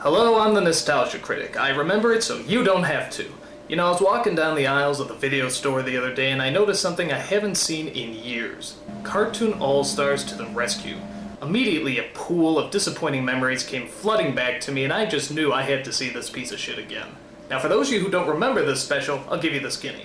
Hello, I'm the Nostalgia Critic. I remember it so you don't have to. You know, I was walking down the aisles of the video store the other day and I noticed something I haven't seen in years. Cartoon All-Stars to the rescue. Immediately, a pool of disappointing memories came flooding back to me and I just knew I had to see this piece of shit again. Now, for those of you who don't remember this special, I'll give you the skinny.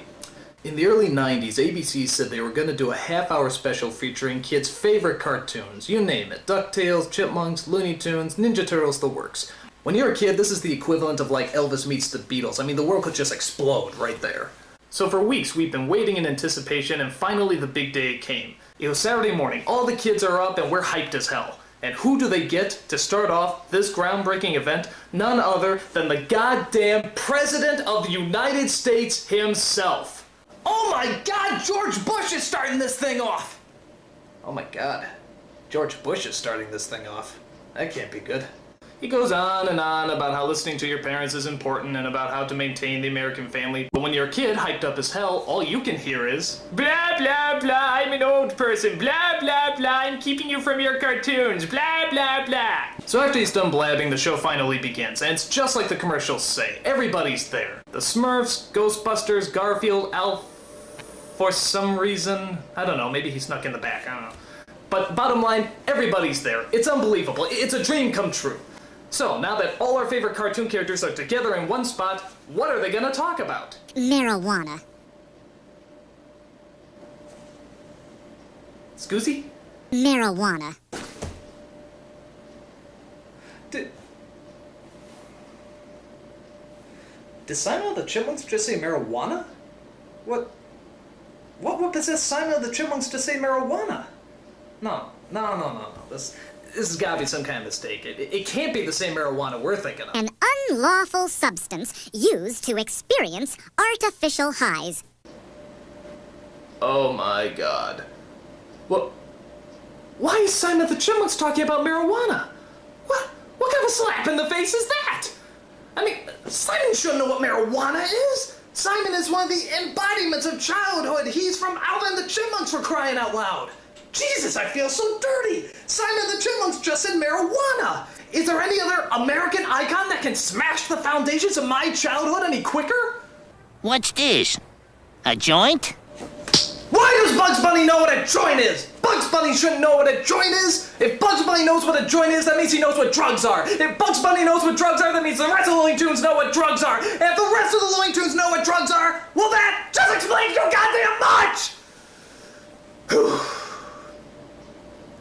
In the early 90s, ABC said they were going to do a half-hour special featuring kids' favorite cartoons. You name it. DuckTales, Chipmunks, Looney Tunes, Ninja Turtles, the works. When you're a kid, this is the equivalent of like Elvis meets the Beatles. I mean, the world could just explode right there. So for weeks, we've been waiting in anticipation, and finally the big day came. It was Saturday morning, all the kids are up, and we're hyped as hell. And who do they get to start off this groundbreaking event? None other than the goddamn President of the United States himself. Oh my God, George Bush is starting this thing off! Oh my God, George Bush is starting this thing off. That can't be good. He goes on and on about how listening to your parents is important and about how to maintain the American family. But when you're a kid, hyped up as hell, all you can hear is blah, blah, blah, I'm an old person, blah, blah, blah, I'm keeping you from your cartoons, blah, blah, blah. So after he's done blabbing, the show finally begins, and it's just like the commercials say. Everybody's there. The Smurfs, Ghostbusters, Garfield, Alf, for some reason. I don't know, maybe he snuck in the back, I don't know. But bottom line, everybody's there. It's unbelievable. It's a dream come true. So, now that all our favorite cartoon characters are together in one spot, what are they gonna talk about? Marijuana. Scoozy? Marijuana. Did Simon the Chipmunks just say marijuana? What possessed Simon the Chipmunks to say marijuana? No. This has got to be some kind of mistake. It can't be the same marijuana we're thinking of. An unlawful substance used to experience artificial highs. Oh my God. Well, why is Simon the Chipmunks talking about marijuana? What kind of slap in the face is that? I mean, Simon shouldn't know what marijuana is. Simon is one of the embodiments of childhood. He's from Alvin the Chipmunks, for crying out loud. Jesus, I feel so dirty! Simon the Chipmunks just said marijuana! Is there any other American icon that can smash the foundations of my childhood any quicker? What's this? A joint? Why does Bugs Bunny know what a joint is? Bugs Bunny shouldn't know what a joint is! If Bugs Bunny knows what a joint is, that means he knows what drugs are! If Bugs Bunny knows what drugs are, that means the rest of the Looney Tunes know what drugs are! And if the rest of the Looney Tunes know what drugs are, well that just explains so goddamn much!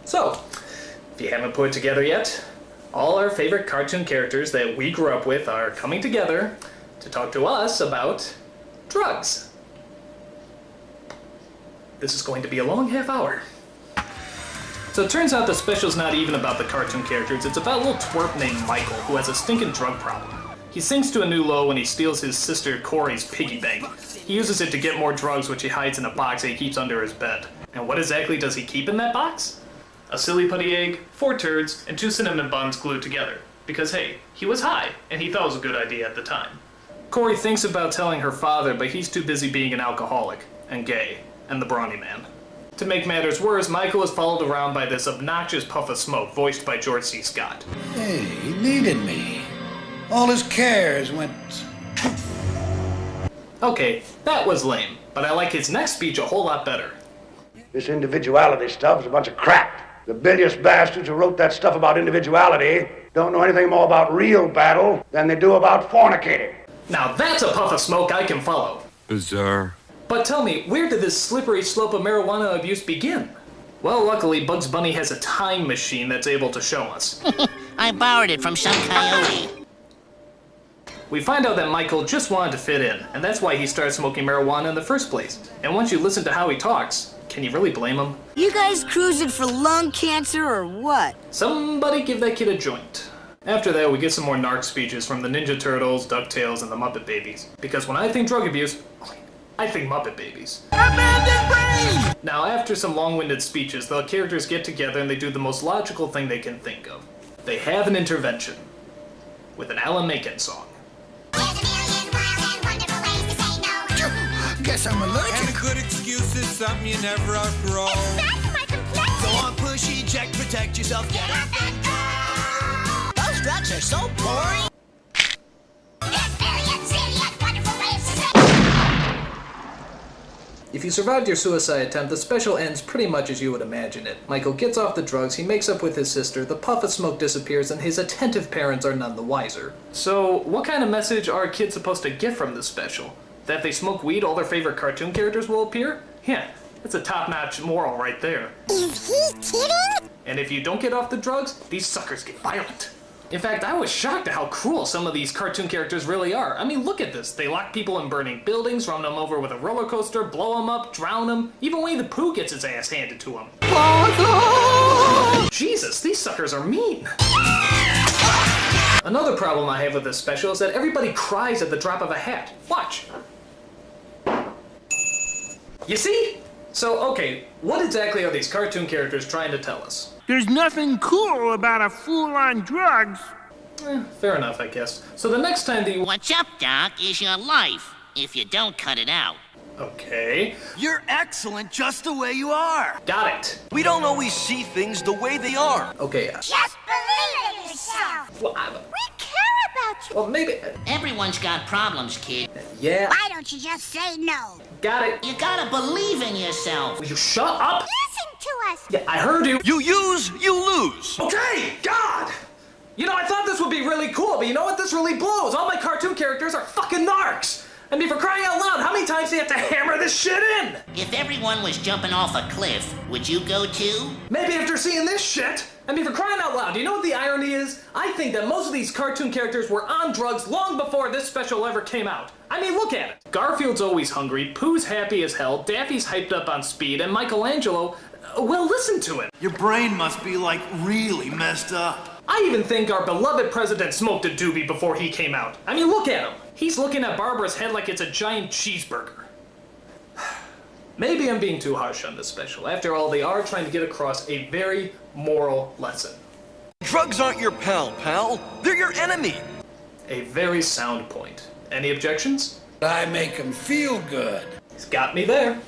So, if you haven't put it together yet, all our favorite cartoon characters that we grew up with are coming together to talk to us about drugs. This is going to be a long half hour. So it turns out the special's not even about the cartoon characters, it's about a little twerp named Michael who has a stinking drug problem. He sinks to a new low when he steals his sister Corey's piggy bank. He uses it to get more drugs, which he hides in a box that he keeps under his bed. And what exactly does he keep in that box? A silly putty egg, 4 turds, and 2 cinnamon buns glued together. Because hey, he was high, and he thought it was a good idea at the time. Corey thinks about telling her father, but he's too busy being an alcoholic, and gay, and the brawny man. To make matters worse, Michael is followed around by this obnoxious puff of smoke, voiced by George C. Scott. Hey, he needed me. All his cares went... Okay, that was lame, but I like his next speech a whole lot better. This individuality stuff is a bunch of crap. The bilious bastards who wrote that stuff about individuality don't know anything more about real battle than they do about fornicating. Now that's a puff of smoke I can follow. Bizarre. But tell me, where did this slippery slope of marijuana abuse begin? Well, luckily, Bugs Bunny has a time machine that's able to show us. I borrowed it from some coyote. We find out that Michael just wanted to fit in, and that's why he started smoking marijuana in the first place. And once you listen to how he talks, can you really blame him? You guys cruising for lung cancer or what? Somebody give that kid a joint. After that, we get some more narc speeches from the Ninja Turtles, DuckTales, and the Muppet Babies. Because when I think drug abuse, I think Muppet Babies. Abandoned brain! Now, after some long-winded speeches, the characters get together and they do the most logical thing they can think of. They have an intervention. With an Alan Menken song. Guess I'm allergic. And a good excuse is something you never outgrow. That's my complexion! Go on, push, eject, protect yourself, get up and go! Those drugs are so boring. If you survived your suicide attempt, the special ends pretty much as you would imagine it. Michael gets off the drugs, he makes up with his sister, the puff of smoke disappears, and his attentive parents are none the wiser. So, what kind of message are kids supposed to get from this special? That if they smoke weed, all their favorite cartoon characters will appear? Yeah, that's a top-notch moral right there. Is he kidding? And if you don't get off the drugs, these suckers get violent. In fact, I was shocked at how cruel some of these cartoon characters really are. I mean, look at this. They lock people in burning buildings, run them over with a roller coaster, blow them up, drown them. Even Winnie the Pooh gets his ass handed to him. Jesus, these suckers are mean. Another problem I have with this special is that everybody cries at the drop of a hat. Watch. You see? So, okay, what exactly are these cartoon characters trying to tell us? There's nothing cool about a fool on drugs. Fair enough, I guess. So the next time the What's up, Doc, is your life, if you don't cut it out. Okay. You're excellent just the way you are. Got it. We don't always see things the way they are. Okay. Just believe in yourself. Well, We care about you. well, maybe... Everyone's got problems, kid. Yeah. Why don't you just say no? Got it. You gotta believe in yourself. Will you shut up? Listen to us. Yeah, I heard you. You use, you lose. Okay, God! You know, I thought this would be really cool, but you know what? This really blows. All my cartoon characters are fucking narcs. I mean, for crying out loud, how many times do you have to hammer this shit in? If everyone was jumping off a cliff, would you go too? Maybe after seeing this shit. I mean, for crying out loud, do you know what the irony is? I think that most of these cartoon characters were on drugs long before this special ever came out. I mean, look at it. Garfield's always hungry, Pooh's happy as hell, Daffy's hyped up on speed, and Michelangelo, well, listen to it. Your brain must be like really messed up. I even think our beloved president smoked a doobie before he came out. I mean, look at him. He's looking at Barbara's head like it's a giant cheeseburger. Maybe I'm being too harsh on this special. After all, they are trying to get across a very moral lesson. Drugs aren't your pal. They're your enemy. A very sound point. Any objections? I make him feel good. He's got me there.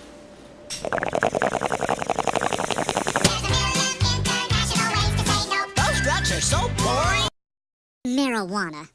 Those drugs are so boring. Marijuana.